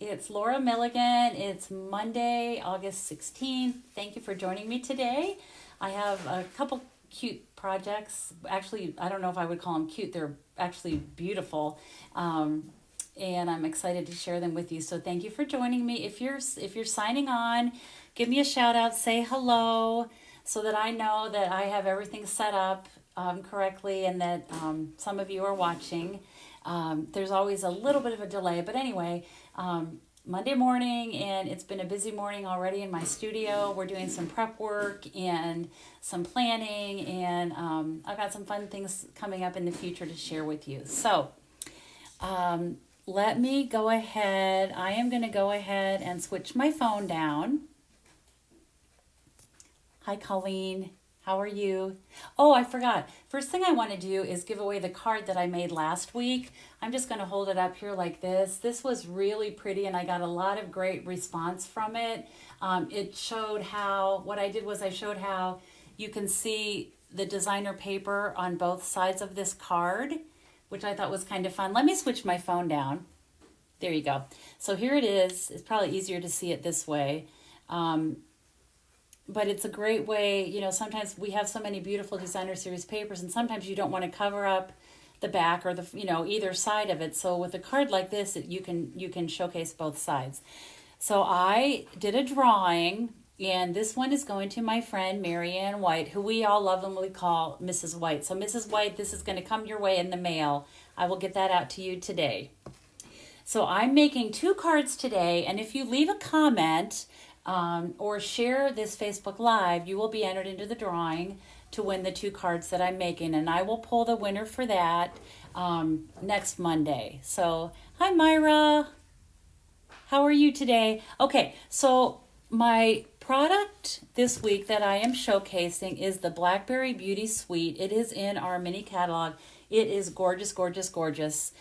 It's Laura Milligan. It's Monday, August 16th. Thank you for joining me today. I have a couple cute projects. Actually, I don't know if I would call them cute. They're actually beautiful. And I'm excited to share them with you. So thank you for joining me. If you're signing on, give me a shout out, say hello, so that I know that I have everything set up correctly and that some of you are watching. There's always a little bit of a delay, but anyway, Monday morning, and it's been a busy morning already in my studio. We're doing some prep work and some planning, and I've got some fun things coming up in the future to share with you. So let me go ahead. I am going to go ahead and switch my phone down. Hi, Colleen. How are you? Oh, I forgot. First thing I want to do is give away the card that I made last week. I'm just going to hold it up here like this. This was really pretty, and I got a lot of great response from it. It showed how, what I did was I showed how you can see the designer paper on both sides of this card, which I thought was kind of fun. Let me switch my phone down. There you go. So here it is. It's probably easier to see it this way. But it's a great way, you know, sometimes we have so many beautiful designer series papers, and sometimes you don't want to cover up the back or the, you know, either side of it. So with a card like this, you can showcase both sides. So I did a drawing, and this one is going to my friend Marianne White, who we all lovingly call Mrs. White. So Mrs. White, this is going to come your way in the mail. I will get that out to you today. So I'm making 2 cards today, and if you leave a comment or share this Facebook Live, you will be entered into the drawing to win the 2 cards that I'm making, and I will pull the winner for that next Monday. So, hi Myra, how are you today? Okay, so my product this week that I am showcasing is the Blackberry Beauty Suite. It is in our mini catalog. It is gorgeous, gorgeous, gorgeous.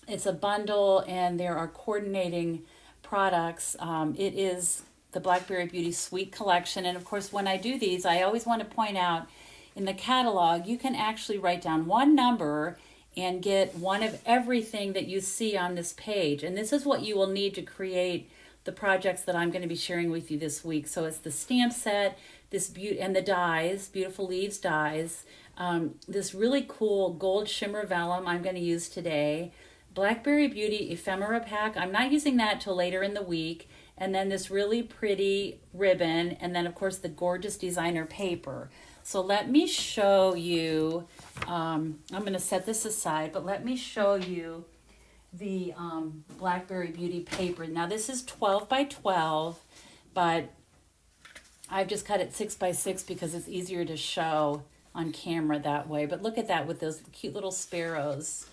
It's a bundle, and there are coordinating products. It is the Blackberry Beauty Suite Collection, and of course when I do these, I always want to point out in the catalog you can actually write down one number and get one of everything that you see on this page, and this is what you will need to create the projects that I'm going to be sharing with you this week. So it's the stamp set, this and the dies, Beautiful Leaves dies, this really cool gold shimmer vellum I'm going to use today, Blackberry Beauty ephemera pack. I'm not using that till later in the week. And then this really pretty ribbon. And then, of course, the gorgeous designer paper. So let me show you. I'm going to set this aside, but let me show you the Blackberry Beauty paper. Now, this is 12 by 12, but I've just cut it 6 by 6 because it's easier to show on camera that way. But look at that with those cute little sparrows.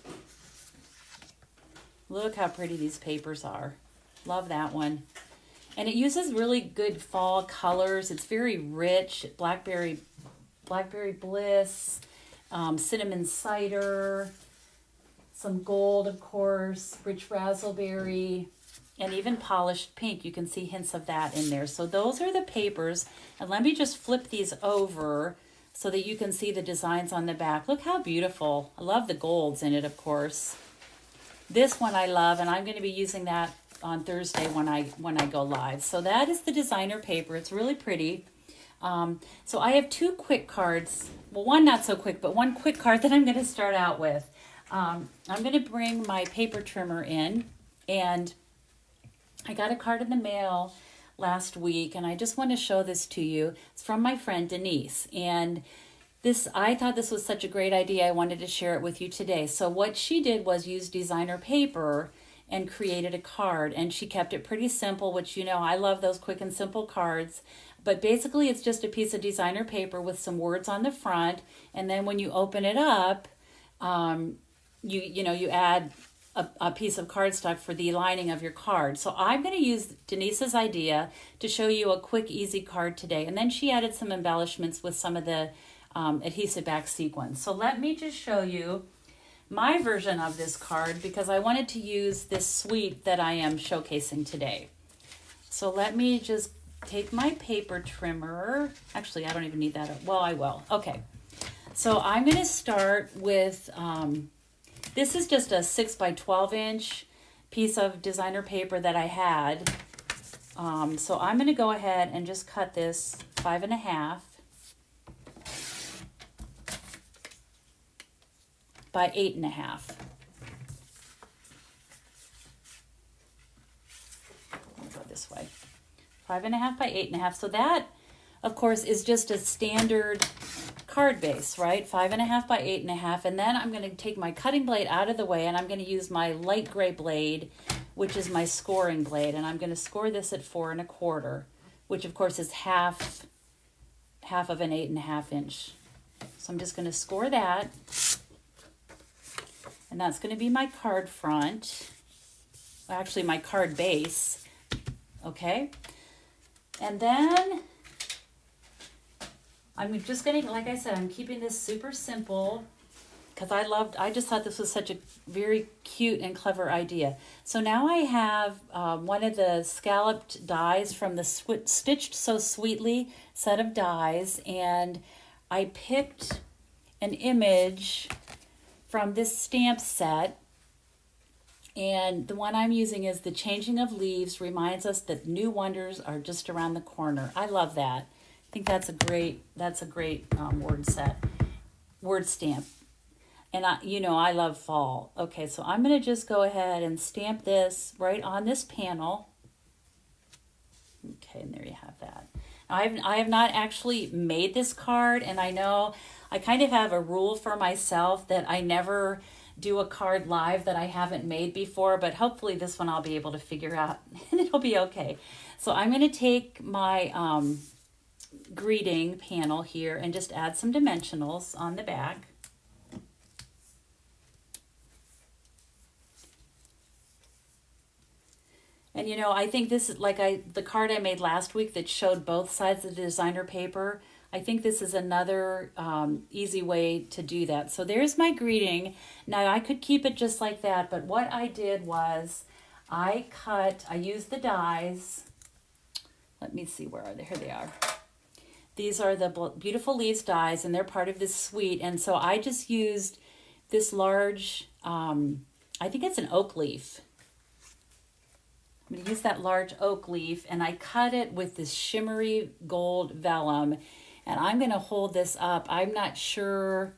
Look how pretty these papers are. Love that one. And it uses really good fall colors. It's very rich. Blackberry Bliss, cinnamon cider, some gold, of course, rich raspberry, and even polished pink. You can see hints of that in there. So those are the papers. And let me just flip these over so that you can see the designs on the back. Look how beautiful. I love the golds in it, of course. This one I love, and I'm going to be using that on Thursday when I go live. So that is the designer paper. It's really pretty. So I have 2 quick cards. Well, one not so quick, but one quick card that I'm going to start out with. I'm going to bring my paper trimmer in, and I got a card in the mail last week, and I just want to show this to you. It's from my friend Denise, and I thought this was such a great idea. I wanted to share it with you today. So what she did was use designer paper and created a card, and she kept it pretty simple, which, you know, I love those quick and simple cards. But basically it's just a piece of designer paper with some words on the front, and then when you open it up, you add a piece of cardstock for the lining of your card. So I'm going to use Denise's idea to show you a quick, easy card today. And then she added some embellishments with some of the adhesive back sequins. So let me just show you my version of this card because I wanted to use this suite that I am showcasing today. So let me just take my paper trimmer. Actually, I don't even need that. Well, I will. Okay. So I'm going to start with, this is just a 6 by 12 inch piece of designer paper that I had. So I'm going to go ahead and just cut this 5.5 by 8.5. Go this way. 5.5 by 8.5. So that, of course, is just a standard card base, right? 5.5 by 8.5. And then I'm going to take my cutting blade out of the way, and I'm going to use my light gray blade, which is my scoring blade, and I'm going to score this at 4.25, which of course is half of an 8.5 inch. So I'm just going to score that, and that's going to be my card front. Well, actually, my card base. Okay, and then I'm just going to, like I said, I'm keeping this super simple, because I just thought this was such a very cute and clever idea. So now I have one of the scalloped dies from the Stitched So Sweetly set of dies, and I picked an image from this stamp set, and the one I'm using is "The Changing of Leaves reminds us that new wonders are just around the corner." I love that. I think that's a great word stamp. And I love fall. Okay, so I'm going to just go ahead and stamp this right on this panel. Okay, and there you have that. Now, I have not actually made this card, and I know I kind of have a rule for myself that I never do a card live that I haven't made before, but hopefully this one I'll be able to figure out, and it'll be okay. So I'm going to take my greeting panel here and just add some dimensionals on the back. And I think this is like the card I made last week that showed both sides of the designer paper. I think this is another easy way to do that. So there's my greeting. Now I could keep it just like that, but what I did was I used the dies. Let me see, where are they? Here they are. These are the Beautiful Leaves dies, and they're part of this suite. And so I just used this large, I think it's an oak leaf. I'm going to use that large oak leaf, and I cut it with this shimmery gold vellum, and I'm going to hold this up. I'm not sure,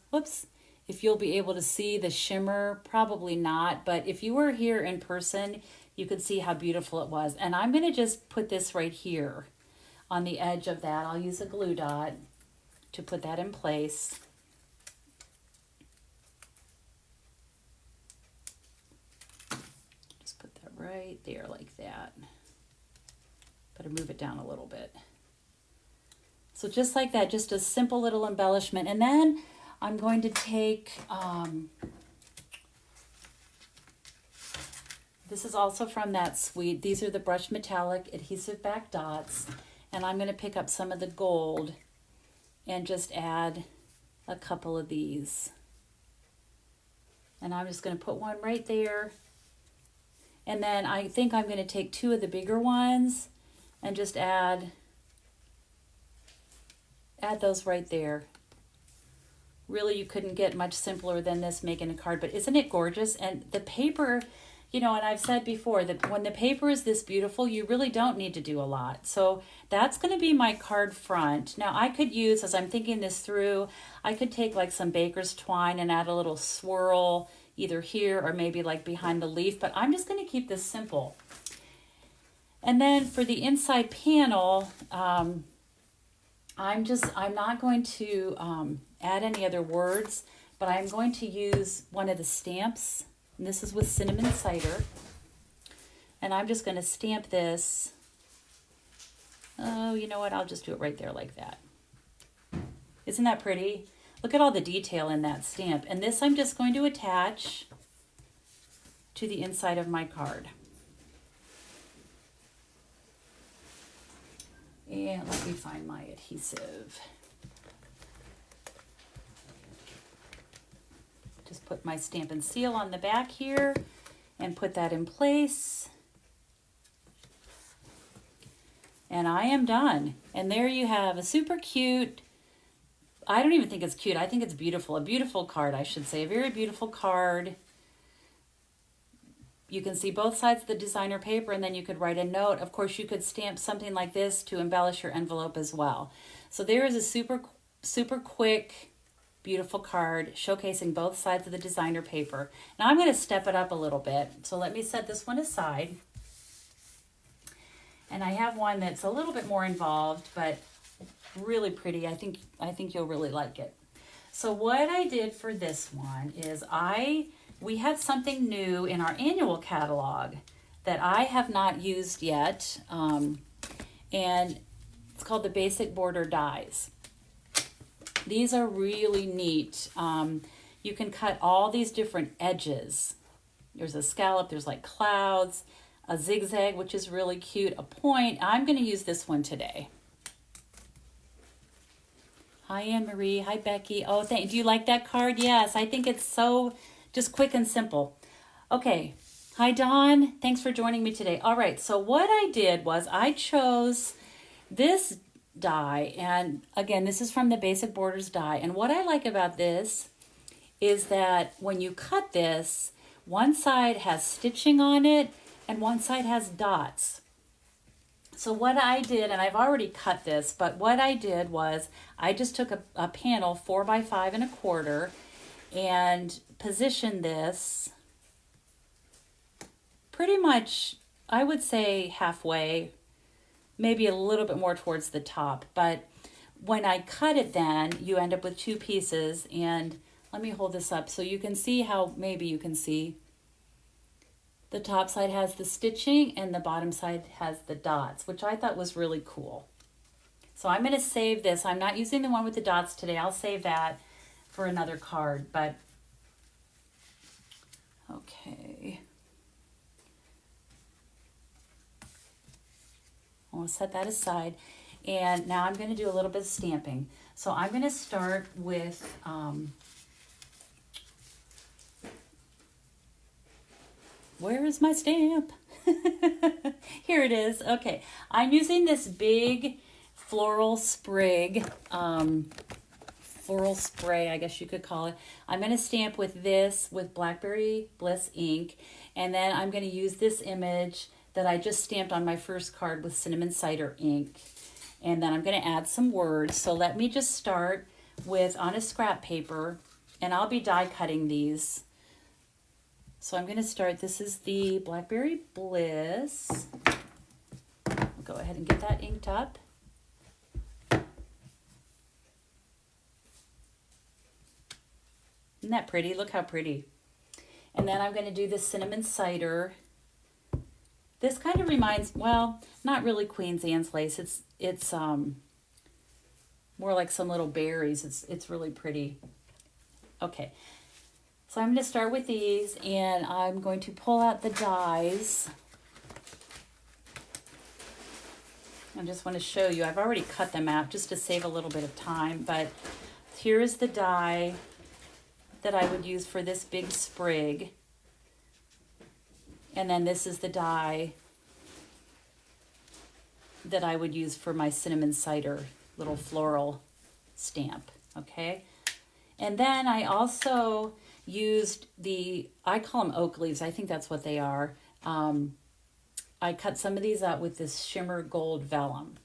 if you'll be able to see the shimmer, probably not, but if you were here in person, you could see how beautiful it was. And I'm going to just put this right here on the edge of that. I'll use a glue dot to put that in place. Right there like that. Better move it down a little bit. So just like that, just a simple little embellishment. And then I'm going to take, this is also from that suite. These are the brushed metallic adhesive back dots. And I'm going to pick up some of the gold and just add a couple of these. And I'm just going to put one right there. And then I think I'm going to take two of the bigger ones and just add those right there. Really, you couldn't get much simpler than this making a card, but isn't it gorgeous? And the paper, and I've said before that when the paper is this beautiful, you really don't need to do a lot. So that's going to be my card front. Now I could use, as I'm thinking this through, I could take like some baker's twine and add a little swirl either here or maybe like behind the leaf, but I'm just going to keep this simple. And then for the inside panel, I'm not going to add any other words, but I'm going to use one of the stamps, and this is with cinnamon cider, and I'm just going to stamp this. Oh, you know what? I'll just do it right there like that. Isn't that pretty? Look at all the detail in that stamp. And this I'm just going to attach to the inside of my card. And let me find my adhesive. Just put my stamp and seal on the back here and put that in place. And I am done. And there you have a super cute, I don't even think it's cute, I think it's beautiful. A beautiful card, I should say. A very beautiful card. you can see both sides of the designer paper, and then you could write a note. Of course, you could stamp something like this to embellish your envelope as well. So there is a super quick, beautiful card showcasing both sides of the designer paper. Now I'm going to step it up a little bit. So let me set this one aside. And I have one that's a little bit more involved, but really pretty. I think you'll really like it. So what I did for this one is we have something new in our annual catalog that I have not used yet, and it's called the Basic Border Dies. These are really neat. You can cut all these different edges. There's a scallop, there's like clouds, a zigzag, which is really cute, a point. I'm going to use this one today. Hi, Anne-Marie. Hi, Becky. Oh, do you like that card? Yes, I think it's so just quick and simple. Okay. Hi, Dawn. Thanks for joining me today. All right, so what I did was I chose this die, and again, this is from the Basic Borders die, and what I like about this is that when you cut this, one side has stitching on it and one side has dots. So what I did, and I've already cut this, but what I did was I just took a panel 4 by 5 1/4 and positioned this pretty much, I would say halfway, maybe a little bit more towards the top. But when I cut it, then you end up with 2 pieces. And let me hold this up so you can see how, maybe you can see the top side has the stitching and the bottom side has the dots, which I thought was really cool. So I'm going to save this. I'm not using the one with the dots today. I'll save that for another card. But okay. I'll set that aside. And now I'm going to do a little bit of stamping. So I'm going to start with where is my stamp? Here it is. Okay, I'm using this big floral sprig, floral spray, I guess you could call it. I'm going to stamp with this, with Blackberry Bliss ink, and then I'm going to use this image that I just stamped on my first card with cinnamon cider ink. And then I'm going to add some words. So let me just start with, on a scrap paper, and I'll be die cutting these. So I'm going to start, this is the Blackberry Bliss. I'll go ahead and get that inked up. Isn't that pretty? Look how pretty. And then I'm going to do the cinnamon cider. This kind of reminds, well, not really Queen Anne's lace. It's more like some little berries. It's really pretty. Okay. So I'm going to start with these, and I'm going to pull out the dies. I just want to show you. I've already cut them out just to save a little bit of time, but here is the die that I would use for this big sprig. And then this is the die that I would use for my cinnamon cider little floral stamp, okay? And then I also used I call them oak leaves. I think that's what they are. I cut some of these out with this shimmer gold vellum.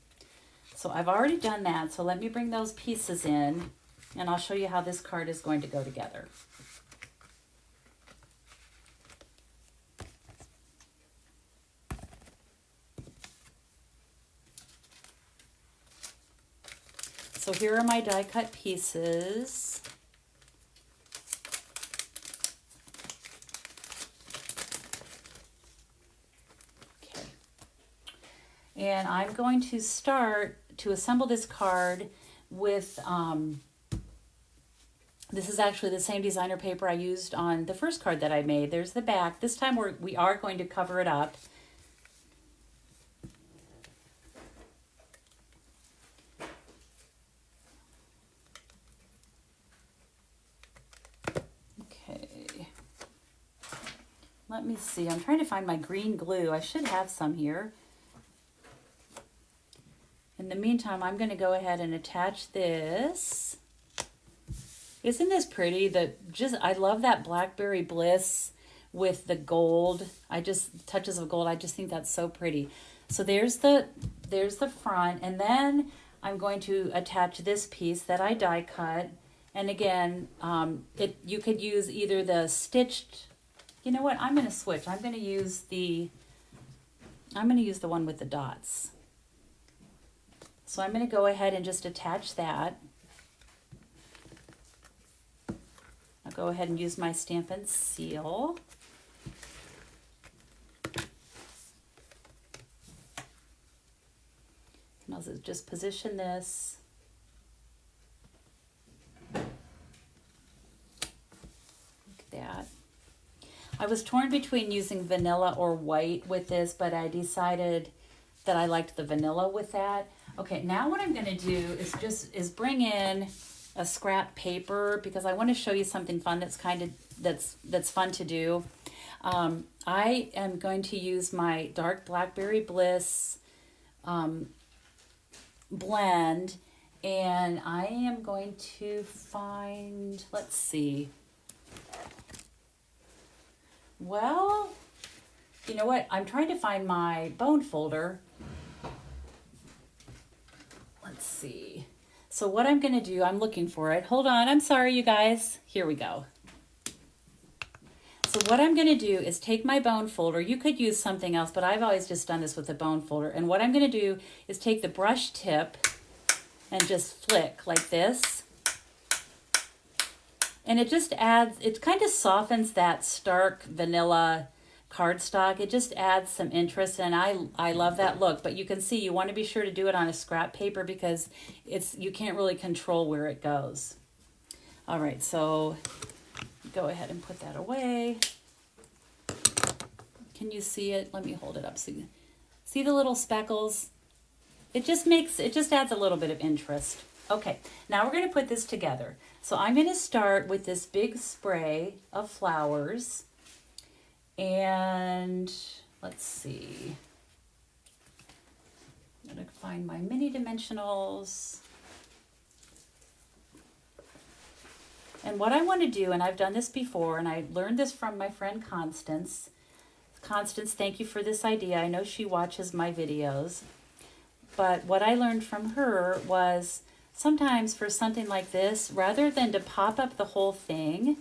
So I've already done that. So let me bring those pieces in, and I'll show you how this card is going to go together. So here are my die cut pieces. Okay. And I'm going to start to assemble this card with, this is actually the same designer paper I used on the first card that I made. There's the back. This time we are going to cover it up. Let me see. I'm trying to find my green glue. I should have some here. In the meantime, I'm going to go ahead and attach this. Isn't this pretty? I love that Blackberry Bliss with the gold. Touches of gold. I just think that's so pretty. So there's the front, and then I'm going to attach this piece that I die cut. And again, you could use either the stitched, you know what, I'm going to switch. I'm going to use the one with the dots. So I'm going to go ahead and just attach that. I'll go ahead and use my Stampin' Seal. And I'll just position this. Like that. I was torn between using vanilla or white with this, but I decided that I liked the vanilla with that. Okay, now what I'm going to do is bring in a scrap paper, because I want to show you something fun that's that's fun to do. I am going to use my dark Blackberry Bliss blend, and I am going to find, let's see. Well, you know what? I'm trying to find my bone folder. Let's see. So what I'm going to do, I'm looking for it. Hold on. I'm sorry, you guys. Here we go. So what I'm going to do is take my bone folder. You could use something else, but I've always just done this with a bone folder. And what I'm going to do is take the brush tip and just flick like this. And it just adds, it kind of softens that stark vanilla cardstock. It just adds some interest, and I love that look. But you can see you want to be sure to do it on a scrap paper, because you can't really control where it goes. All right, so go ahead and put that away. Can you see it? Let me hold it up so you see the little speckles. It just adds a little bit of interest. Okay, now we're going to put this together. So I'm going to start with this big spray of flowers. And let's see. I'm going to find my mini dimensionals. And what I want to do, and I've done this before, and I learned this from my friend Constance. Constance, thank you for this idea. I know she watches my videos. But what I learned from her was sometimes for something like this, rather than to pop up the whole thing,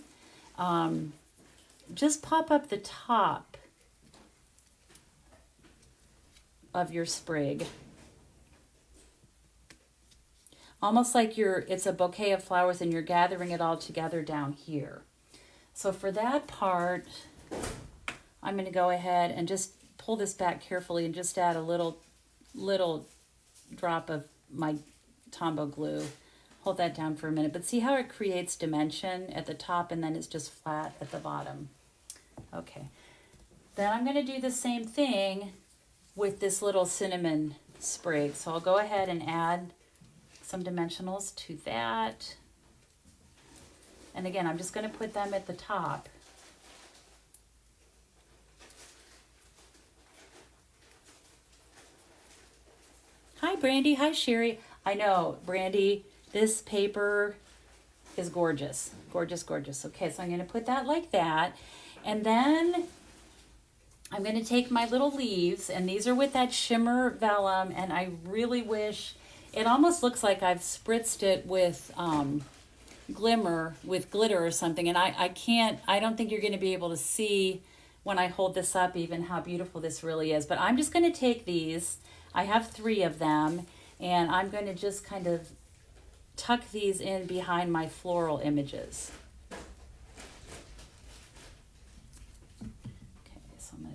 just pop up the top of your sprig. Almost like it's a bouquet of flowers and you're gathering it all together down here. So for that part, I'm going to go ahead and just pull this back carefully and just add a little drop of my Tombow glue. Hold that down for a minute, but see how it creates dimension at the top and then it's just flat at the bottom. Okay, then I'm going to do the same thing with this little cinnamon sprig. So I'll go ahead and add some dimensionals to that. And again, I'm just going to put them at the top. Hi, Brandy. Hi, Sherry. I know, Brandy, this paper is gorgeous. Gorgeous, gorgeous. Okay, so I'm going to put that like that. And then I'm going to take my little leaves, and these are with that shimmer vellum, and I really wish, it almost looks like I've spritzed it with glitter or something, and I don't think you're going to be able to see when I hold this up even how beautiful this really is. But I'm just going to take these, I have 3 of them, and I'm going to just kind of tuck these in behind my floral images.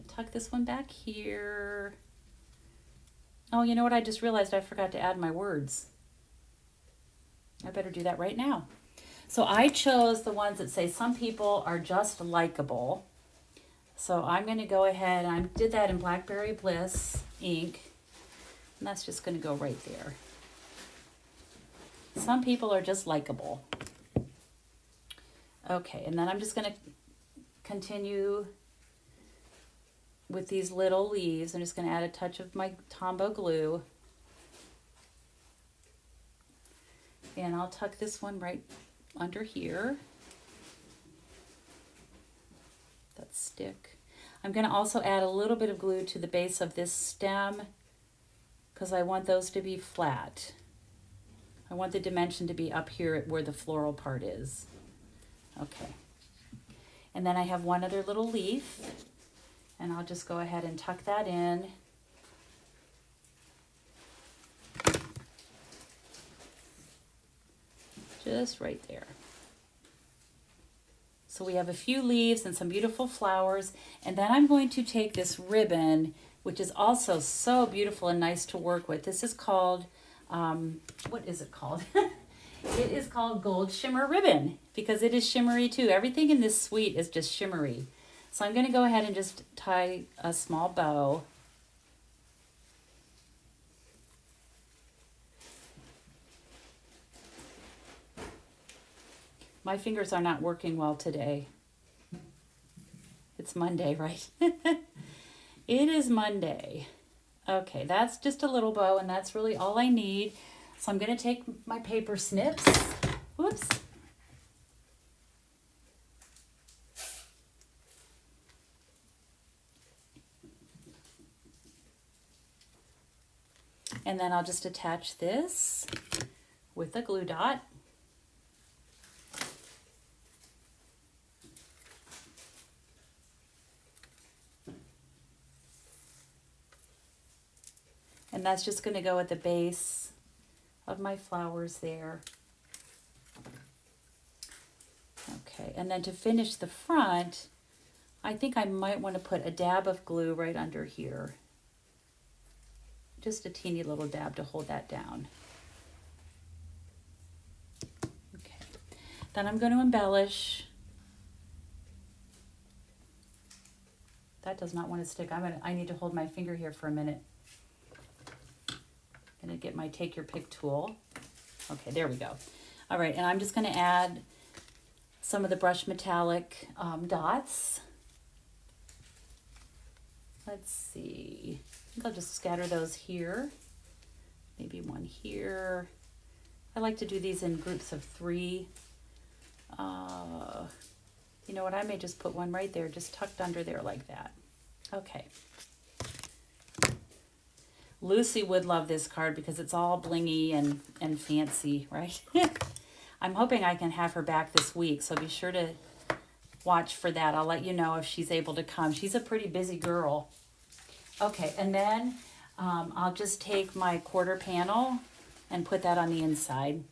Tuck this one back here. Oh, you know what? I just realized I forgot to add my words. I better do that right now. So I chose the ones that say some people are just likable. So I'm going to go ahead, I did that in Blackberry Bliss ink, and that's just going to go right there. Some people are just likable. Okay, and then I'm just going to continue with these little leaves. I'm just going to add a touch of my Tombow glue. And I'll tuck this one right under here. that stick. I'm going to also add a little bit of glue to the base of this stem because I want those to be flat. I want the dimension to be up here where the floral part is. Okay. And then I have one other little leaf, and I'll just go ahead and tuck that in. Just right there. So we have a few leaves and some beautiful flowers. And then I'm going to take this ribbon, which is also so beautiful and nice to work with. This is called, what is it called? It is called Gold Shimmer Ribbon because it is shimmery too. Everything in this suite is just shimmery. So I'm going to go ahead and just tie a small bow. My fingers are not working well today. It's Monday, right? It is Monday. Okay, that's just a little bow, and that's really all I need. So I'm going to take my paper snips. Whoops. And then I'll just attach this with a glue dot. And that's just going to go at the base of my flowers there. Okay, and then to finish the front, I think I might want to put a dab of glue right under here. Just a teeny little dab to hold that down. Okay, then I'm going to embellish. That does not want to stick. I need to hold my finger here for a minute. Gonna get my take your pick tool. Okay, there we go. All right, and I'm just gonna add some of the brush metallic dots. Let's see. I think I'll just scatter those here. Maybe one here. I like to do these in groups of 3. You know what? I may just put one right there, just tucked under there like that. Okay. Lucy would love this card because it's all blingy and fancy, right? I'm hoping I can have her back this week, so be sure to watch for that. I'll let you know if she's able to come. She's a pretty busy girl. Okay, and then I'll just take my quarter panel and put that on the inside.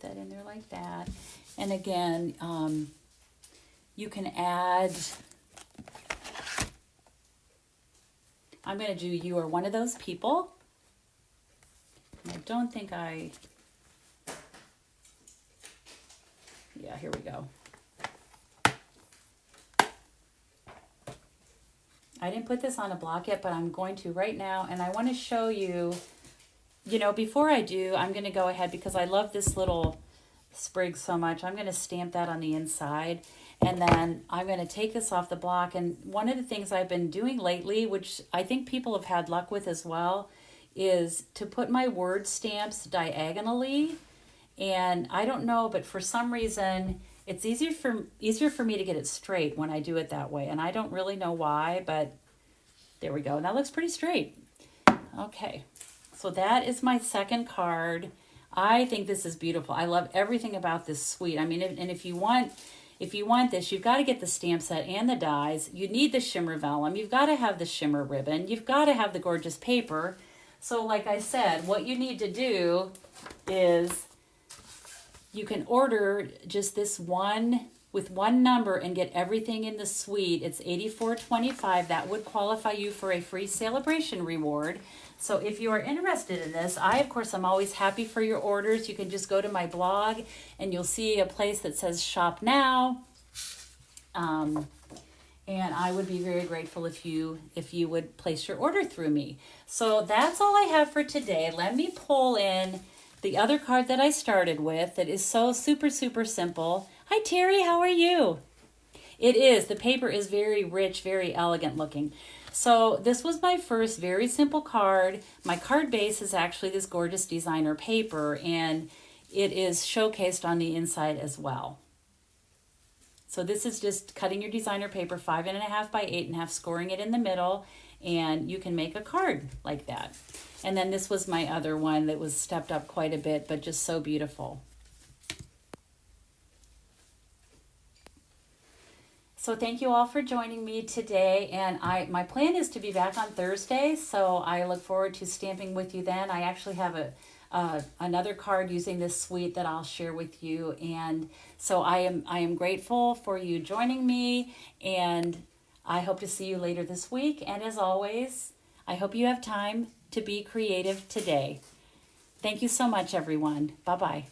That in there like that. And again, you can add, I'm going to do You Are One of Those People. And I don't think yeah, here we go. I didn't put this on a block yet, but I'm going to right now, and I want to show you. You know, before I do, I'm going to go ahead because I love this little sprig so much. I'm going to stamp that on the inside, and then I'm going to take this off the block. And one of the things I've been doing lately, which I think people have had luck with as well, is to put my word stamps diagonally. And I don't know, but for some reason, it's easier for me to get it straight when I do it that way. And I don't really know why, but there we go. That looks pretty straight. Okay. So that is my second card. I think this is beautiful. I love everything about this suite. I mean, and if you want this, you've got to get the stamp set and the dies. You need the shimmer vellum. You've got to have the shimmer ribbon. You've got to have the gorgeous paper. So like I said, what you need to do is you can order just this one with one number and get everything in the suite. It's $84.25. That would qualify you for a free celebration reward. So if you are interested in this, I, of course, I'm always happy for your orders. You can just go to my blog and you'll see a place that says Shop Now. And I would be very grateful if you would place your order through me. So that's all I have for today. Let me pull in the other card that I started with that is so super, super simple. Hi, Terry. How are you? It is. The paper is very rich, very elegant looking. So this was my first very simple card. My card base is actually this gorgeous designer paper, and it is showcased on the inside as well. So this is just cutting your designer paper 5.5 by 8.5, scoring it in the middle, and you can make a card like that. And then this was my other one that was stepped up quite a bit, but just so beautiful. So thank you all for joining me today, and my plan is to be back on Thursday, so I look forward to stamping with you then. I actually have another card using this suite that I'll share with you, and so I am grateful for you joining me, and I hope to see you later this week. And as always, I hope you have time to be creative today. Thank you so much, everyone. Bye-bye.